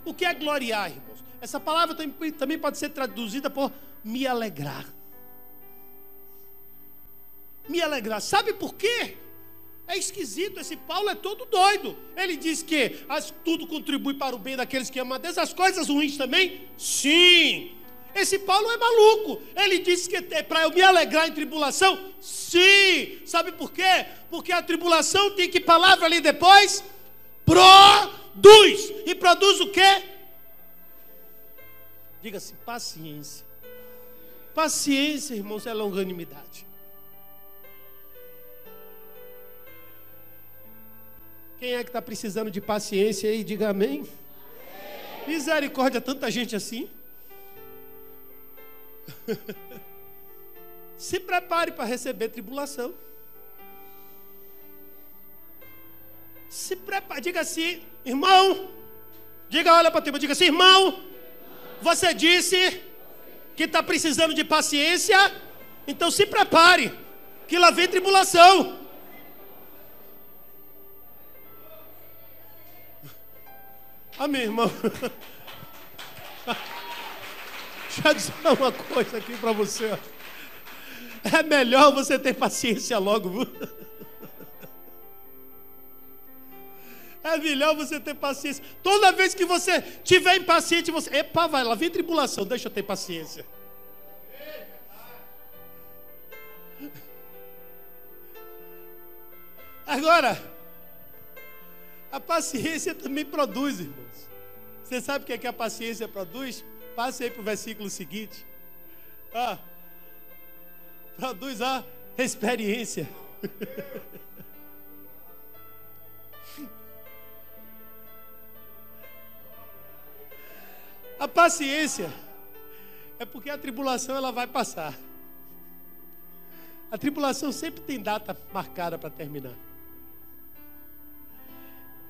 Speaker 1: O que é gloriar, irmãos? Essa palavra também pode ser traduzida por me alegrar. Me alegrar. Sabe por quê? É esquisito, esse Paulo é todo doido. Ele diz que tudo contribui para o bem daqueles que amam a Deus. As coisas ruins também? Sim. Esse Paulo é maluco. Ele diz que é para eu me alegrar em tribulação? Sim. Sabe por quê? Porque a tribulação tem que palavra ali depois? Produz. E produz o quê? Diga assim, paciência. Paciência, irmãos, é longanimidade. Quem é que está precisando de paciência aí? Diga amém. Misericórdia, tanta gente assim. Se prepare para receber tribulação. Se prepare, diga assim, irmão. Diga, olha para o teu, diga assim, irmão. Você disse que está precisando de paciência, então se prepare, que lá vem tribulação. Amém, irmão. Deixa eu dizer uma coisa aqui para você. É melhor você ter paciência logo, viu? É melhor você ter paciência. Toda vez que você tiver impaciente, você... Epa, vai lá, vem tribulação, deixa eu ter paciência. Agora, a paciência também produz, irmãos. Você sabe o que é que a paciência produz? Passe aí para o versículo seguinte. Produz a experiência. A paciência é porque a tribulação ela vai passar. A tribulação sempre tem data marcada para terminar.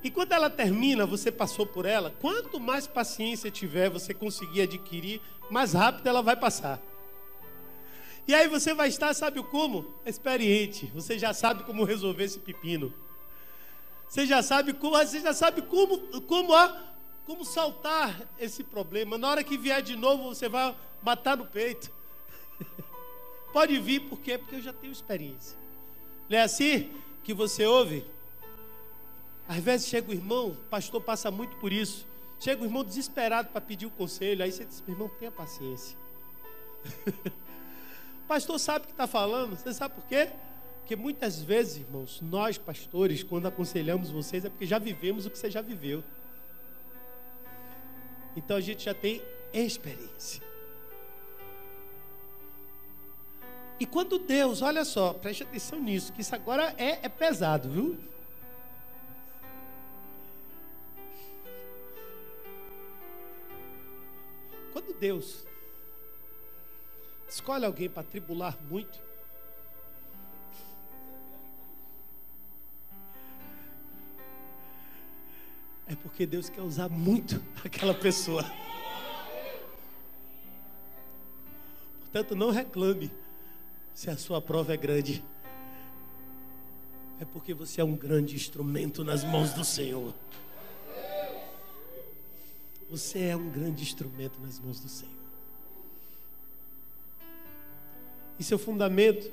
Speaker 1: E quando ela termina, você passou por ela, quanto mais paciência tiver, você conseguir adquirir, mais rápido ela vai passar. E aí você vai estar, sabe como? Experiente. Você já sabe como resolver esse pepino. Você já sabe como saltar esse problema. Na hora que vier de novo, você vai matar no peito. Pode vir, por quê? Porque eu já tenho experiência. Não é assim que você ouve? Às vezes chega o irmão, o pastor passa muito por isso. Chega o irmão desesperado para pedir o conselho. Aí você diz, meu irmão, tenha paciência. O pastor sabe o que está falando. Você sabe por quê? Porque muitas vezes, irmãos, nós pastores, quando aconselhamos vocês, é porque já vivemos o que você já viveu. Então a gente já tem experiência. E quando Deus, olha só, preste atenção nisso, que isso agora é pesado, viu? Quando Deus escolhe alguém para tribular muito, é porque Deus quer usar muito aquela pessoa. Portanto, não reclame se a sua prova é grande. É porque você é um grande instrumento nas mãos do Senhor. Você é um grande instrumento nas mãos do Senhor. E seu fundamento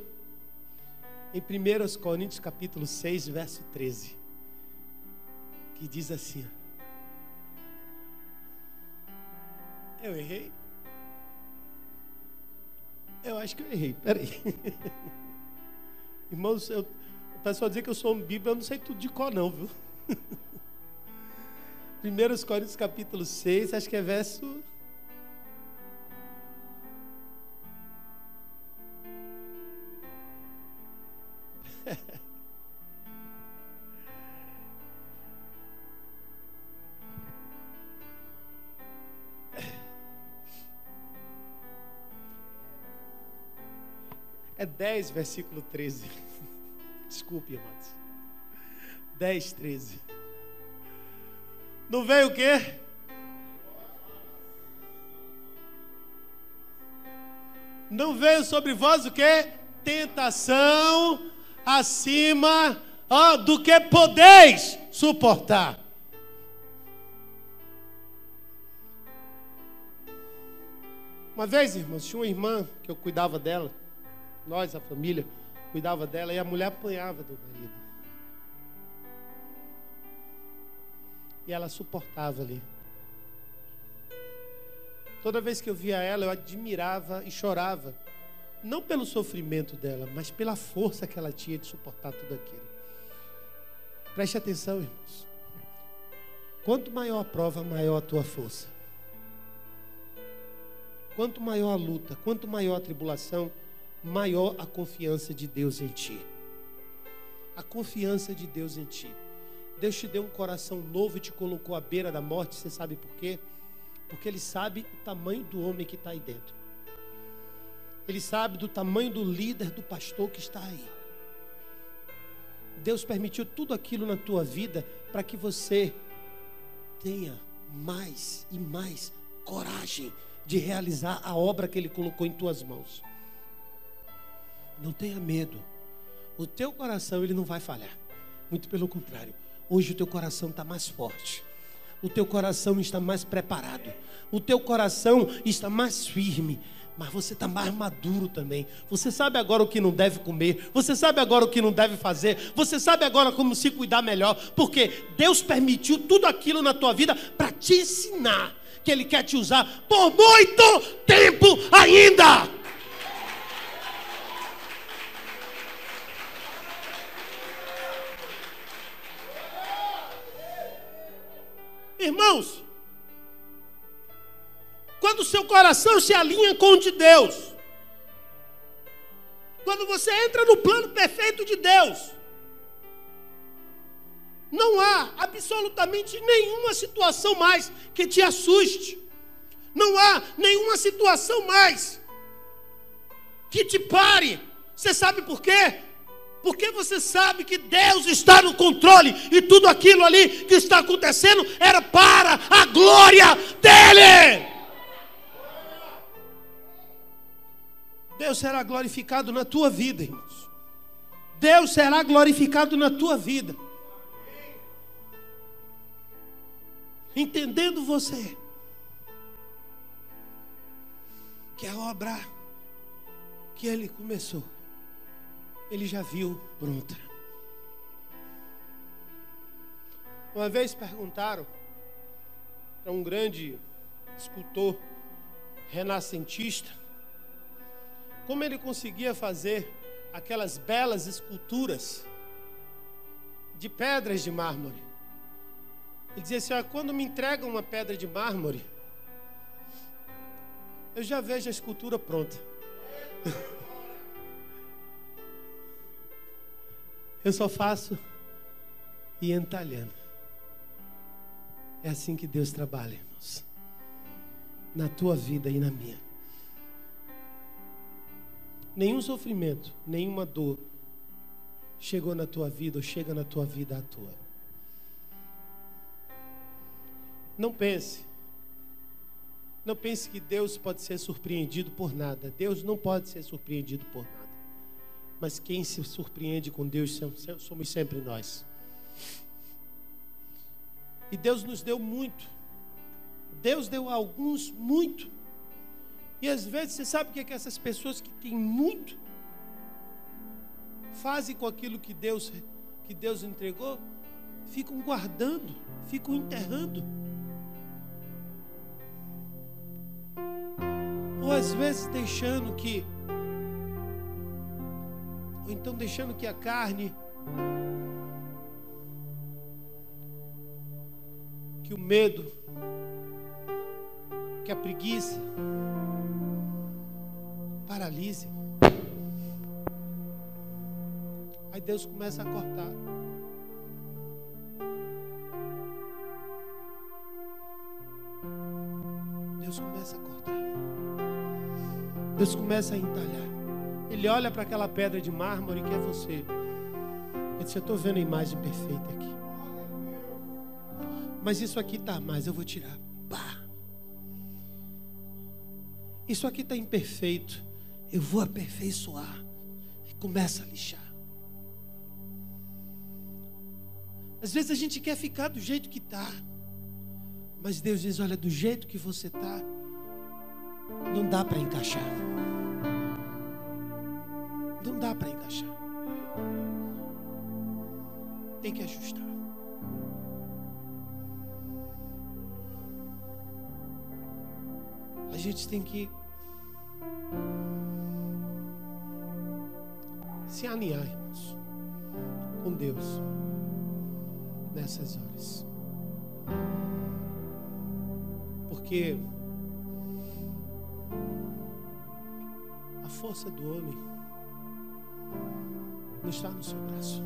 Speaker 1: em 1 Coríntios capítulo 6, verso 13. Que diz assim: eu errei? Eu acho que eu errei, peraí. Irmãos, o pessoal diz que eu sou um bíblia, eu não sei tudo de cor não, viu? 1 Coríntios capítulo 6, acho que é verso... É 10, versículo 13. Desculpe, irmãos. 10, 13. Não veio o quê? Não veio sobre vós o quê? Tentação acima do que podeis suportar. Uma vez, irmãos, tinha uma irmã que eu cuidava dela. Nós, a família, cuidava dela. E a mulher apanhava do marido. E ela suportava ali. Toda vez que eu via ela, eu admirava e chorava. Não pelo sofrimento dela, mas pela força que ela tinha de suportar tudo aquilo. Preste atenção, irmãos. Quanto maior a prova, maior a tua força. Quanto maior a luta, quanto maior a tribulação, maior a confiança de Deus em ti. A confiança de Deus em ti. Deus te deu um coração novo e te colocou à beira da morte. Você sabe por quê? Porque Ele sabe o tamanho do homem que está aí dentro. Ele sabe do tamanho do líder, do pastor que está aí. Deus permitiu tudo aquilo na tua vida para que você tenha mais e mais coragem de realizar a obra que Ele colocou em tuas mãos. Não tenha medo. O teu coração, ele não vai falhar. Muito pelo contrário. Hoje o teu coração está mais forte. O teu coração está mais preparado. O teu coração está mais firme. Mas você está mais maduro também. Você sabe agora o que não deve comer. Você sabe agora o que não deve fazer. Você sabe agora como se cuidar melhor. Porque Deus permitiu tudo aquilo na tua vida para te ensinar que Ele quer te usar por muito tempo ainda. Irmãos, quando o seu coração se alinha com o de Deus, quando você entra no plano perfeito de Deus, não há absolutamente nenhuma situação mais que te assuste. Não há nenhuma situação mais que te pare. Você sabe por quê? Porque você sabe que Deus está no controle e tudo aquilo ali que está acontecendo era para a glória dEle. Deus será glorificado na tua vida, irmãos. Deus será glorificado na tua vida. Entendendo você que a obra que Ele começou, Ele já viu pronta. Uma vez perguntaram para um grande escultor renascentista como ele conseguia fazer aquelas belas esculturas de pedras de mármore. Ele dizia assim: olha, quando me entregam uma pedra de mármore, eu já vejo a escultura pronta. Eu só faço e entalhando. É assim que Deus trabalha, irmãos. Na tua vida e na minha. Nenhum sofrimento, nenhuma dor chegou na tua vida ou chega na tua vida à toa. Não pense que Deus pode ser surpreendido por nada. Deus não pode ser surpreendido por nada. Mas quem se surpreende com Deus somos sempre nós. E Deus nos deu muito. Deus deu a alguns muito. E às vezes você sabe o que é que essas pessoas que têm muito fazem com aquilo que Deus entregou? Ficam guardando, ficam enterrando. Ou às vezes deixando que a carne, que o medo, que a preguiça paralise. Aí Deus começa a cortar. Deus começa a cortar. Deus começa a entalhar. Ele olha para aquela pedra de mármore que é você. Ele diz: eu estou vendo a imagem perfeita aqui. Mas isso aqui está a mais, eu vou tirar. Pá. Isso aqui está imperfeito, eu vou aperfeiçoar. E começa a lixar. Às vezes a gente quer ficar do jeito que está. Mas Deus diz: olha, do jeito que você está, não dá para encaixar. Não dá para encaixar. Tem que ajustar. A gente tem que se alinhar, irmãos, com Deus nessas horas. Porque a força do homem não está no seu braço.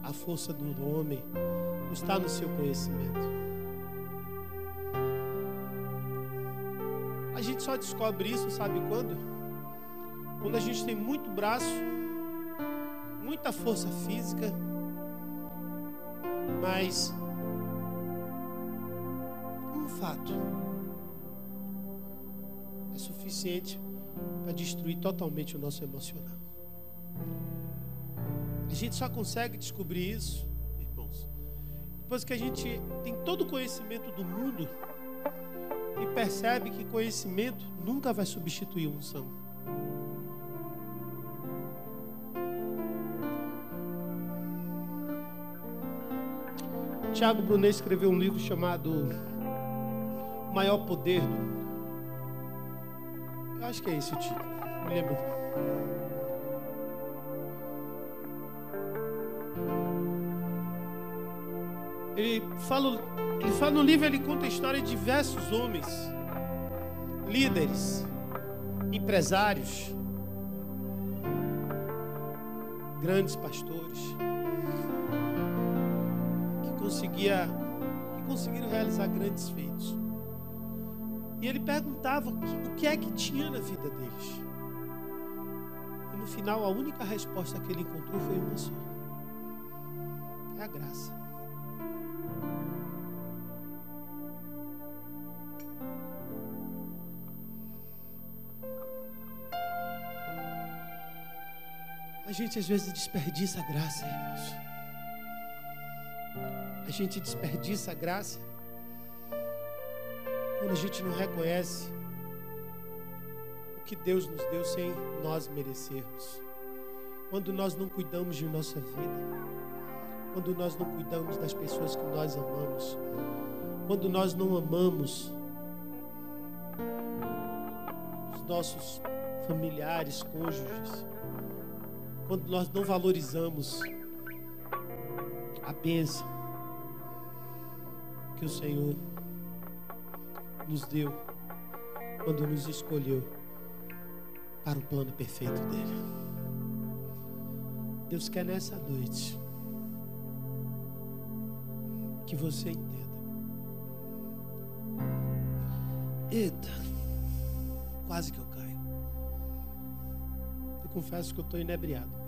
Speaker 1: A força do homem não está no seu conhecimento. A gente só descobre isso, sabe quando? Quando a gente tem muito braço, muita força física, mas um fato: suficiente para destruir totalmente o nosso emocional. A gente só consegue descobrir isso, irmãos, depois que a gente tem todo o conhecimento do mundo e percebe que conhecimento nunca vai substituir unção. Tiago Brunet escreveu um livro chamado O Maior Poder do Mundo. Eu acho que é esse o título, me lembro. Ele fala no livro, ele conta a história de diversos homens, líderes, empresários, grandes pastores, que conseguiram realizar grandes feitos. E ele perguntava o que é que tinha na vida deles. E no final, a única resposta que ele encontrou foi uma só: é a graça. A gente às vezes desperdiça a graça, irmãos. A gente desperdiça a graça quando a gente não reconhece o que Deus nos deu sem nós merecermos. Quando nós não cuidamos de nossa vida. Quando nós não cuidamos das pessoas que nós amamos. Quando nós não amamos os nossos familiares, cônjuges. Quando nós não valorizamos a bênção que o Senhor nos deu quando nos escolheu para o plano perfeito dele. Deus quer nessa noite que você entenda. Eita, quase que eu caio. Eu confesso que eu estou inebriado.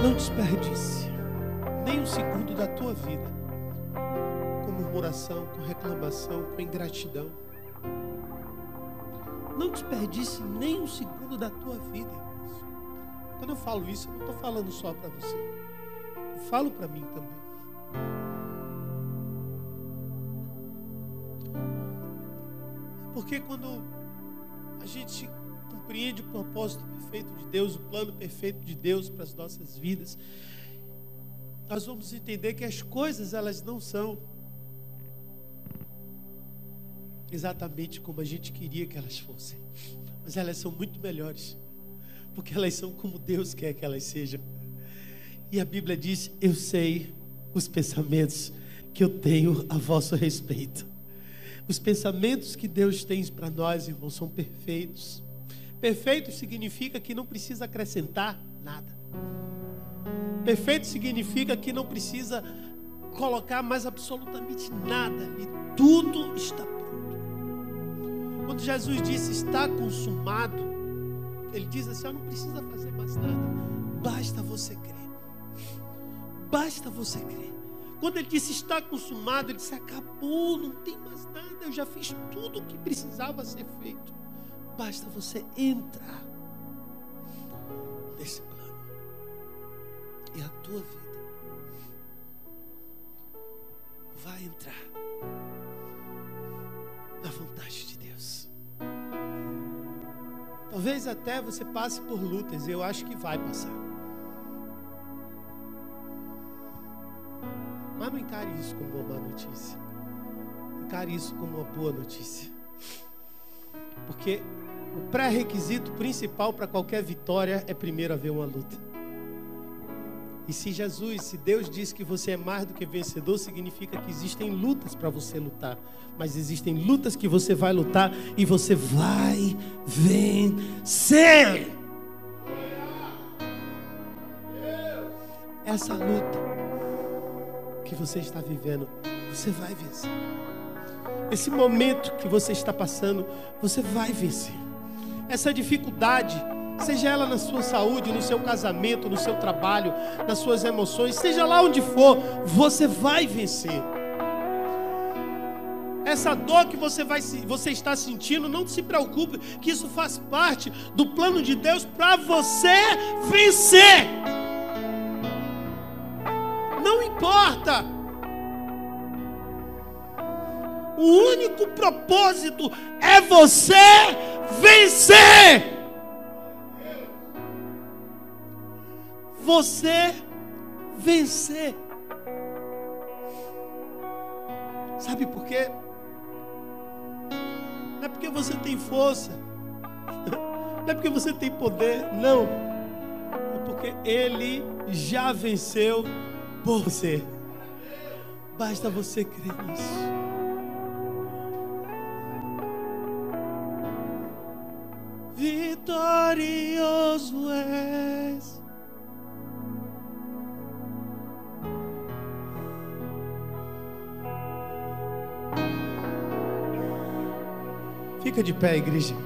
Speaker 1: Não desperdice nem um segundo da tua vida com murmuração, com reclamação, com ingratidão. Não desperdice nem um segundo da tua vida, irmãos. Quando eu falo isso, eu não estou falando só para você. Eu falo para mim também. Porque quando a gente compreende o propósito perfeito de Deus, o plano perfeito de Deus para as nossas vidas, nós vamos entender que as coisas, elas não são exatamente como a gente queria que elas fossem, mas elas são muito melhores, porque elas são como Deus quer que elas sejam. E a Bíblia diz: eu sei os pensamentos que eu tenho a vosso respeito. Os pensamentos que Deus tem para nós, irmãos, são perfeitos. Perfeito significa que não precisa acrescentar nada. Perfeito significa que não precisa colocar mais absolutamente nada ali. Tudo está pronto. Quando Jesus disse está consumado, ele diz assim: não precisa fazer mais nada. Basta você crer. Basta você crer. Quando ele disse está consumado, ele disse acabou, não tem mais nada. Eu já fiz tudo o que precisava ser feito. Basta você entrar nesse plano. E a tua vida vai entrar na vontade de Deus. Talvez até você passe por lutas. Eu acho que vai passar. Mas não encare isso como uma má notícia. Encare isso como uma boa notícia. Porque o pré-requisito principal para qualquer vitória é primeiro haver uma luta. E se Deus diz que você é mais do que vencedor, significa que existem lutas para você lutar. Mas existem lutas que você vai lutar e você vai vencer. essa luta que você está vivendo, você vai vencer. Esse momento que você está passando, você vai vencer. Essa dificuldade, seja ela na sua saúde, no seu casamento, no seu trabalho, nas suas emoções, seja lá onde for, você vai vencer. Essa dor que você está sentindo, não se preocupe, que isso faz parte do plano de Deus para você vencer. Não importa. O único propósito é você vencer. Você vencer. Sabe por quê? Não é porque você tem força, não é porque você tem poder, não. É porque Ele já venceu por você. Basta você crer nisso. Vitorioso és. Fica de pé, igreja.